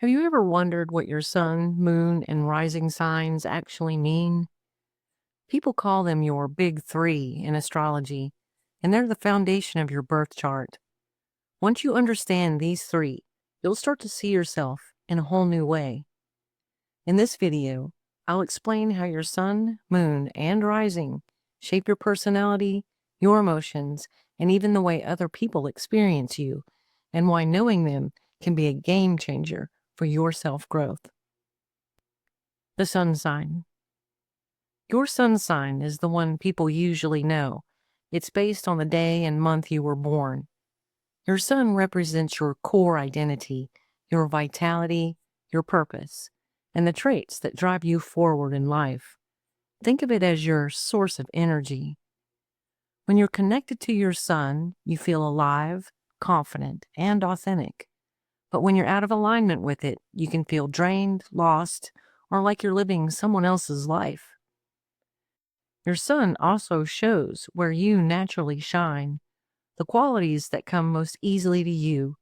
Have you ever wondered what your sun, moon, and rising signs actually mean? People call them your big three in astrology, and they're the foundation of your birth chart. Once you understand these three, you'll start to see yourself in a whole new way. In this video, I'll explain how your sun, moon, and rising shape your personality, your emotions, and even the way other people experience you, and why knowing them can be a game changer for your self-growth. The sun sign. Your sun sign is the one people usually know. It's based on the day and month you were born. Your sun represents your core identity, your vitality, your purpose, and the traits that drive you forward in life. Think of it as your source of energy. When you're connected to your sun, you feel alive, confident, and authentic. But when you're out of alignment with it, you can feel drained, lost, or like you're living someone else's life. Your sun also shows where you naturally shine, the qualities that come most easily to you.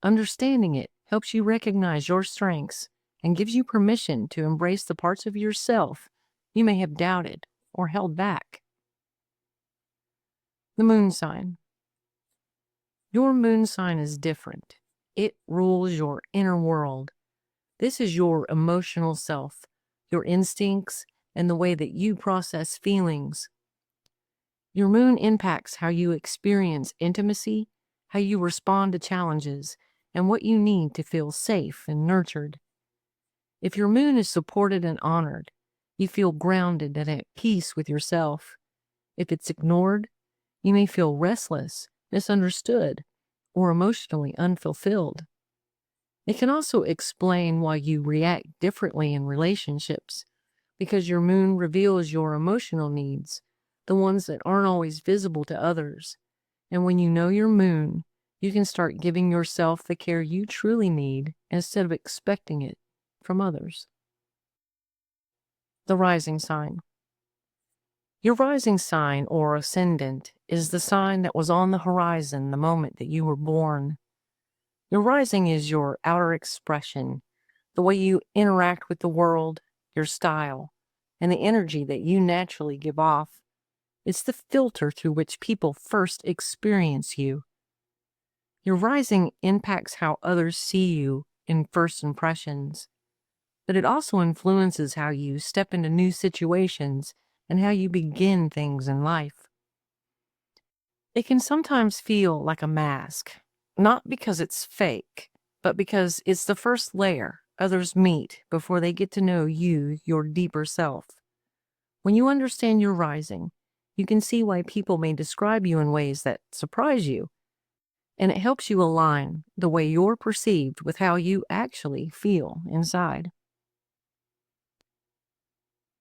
Understanding it helps you recognize your strengths and gives you permission to embrace the parts of yourself you may have doubted or held back. The moon sign. Your moon sign is different. It rules your inner world. This is your emotional self, your instincts, and the way that you process feelings. Your moon impacts how you experience intimacy, how you respond to challenges, and what you need to feel safe and nurtured. If your moon is supported and honored, you feel grounded and at peace with yourself. If it's ignored, you may feel restless, misunderstood, or emotionally unfulfilled. It can also explain why you react differently in relationships, because your moon reveals your emotional needs, the ones that aren't always visible to others. And when you know your moon, you can start giving yourself the care you truly need instead of expecting it from others. The rising sign. Your rising sign or ascendant is the sign that was on the horizon the moment that you were born. Your rising is your outer expression, the way you interact with the world, your style, and the energy that you naturally give off. It's the filter through which people first experience you. Your rising impacts how others see you in first impressions, but it also influences how you step into new situations and how you begin things in life. It can sometimes feel like a mask, not because it's fake, but because it's the first layer others meet before they get to know you, your deeper self. When you understand your rising, you can see why people may describe you in ways that surprise you, and it helps you align the way you're perceived with how you actually feel inside.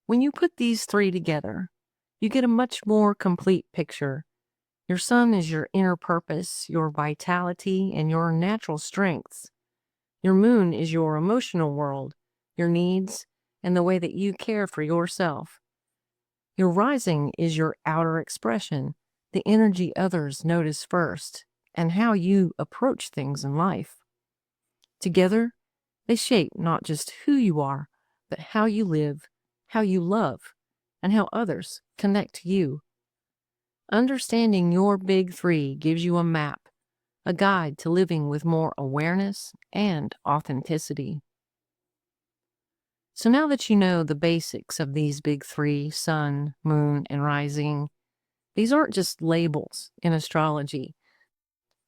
When you put these three together, you get a much more complete picture. Your sun is your inner purpose, your vitality, and your natural strengths. Your moon is your emotional world, your needs, and the way that you care for yourself. Your rising is your outer expression, the energy others notice first, and how you approach things in life. Together, they shape not just who you are, but how you live, how you love, and how others connect to you. Understanding your big three gives you a map, a guide to living with more awareness and authenticity. So now that you know the basics of these big three, sun, moon, and rising, these aren't just labels in astrology.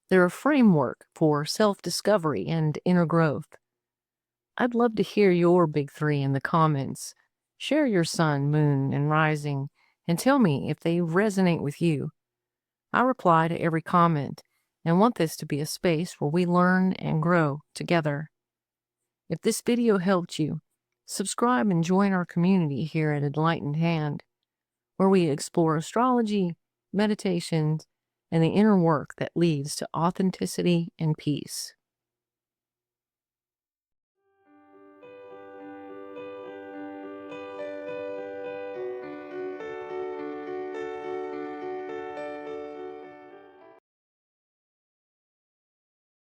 They're a framework for self-discovery and inner growth. I'd love to hear your big three in the comments. Share your sun, moon, and rising, and tell me if they resonate with you. I reply to every comment and want this to be a space where we learn and grow together. If this video helped you, subscribe and join our community here at Enlightened Hand, where we explore astrology, meditations, and the inner work that leads to authenticity and peace.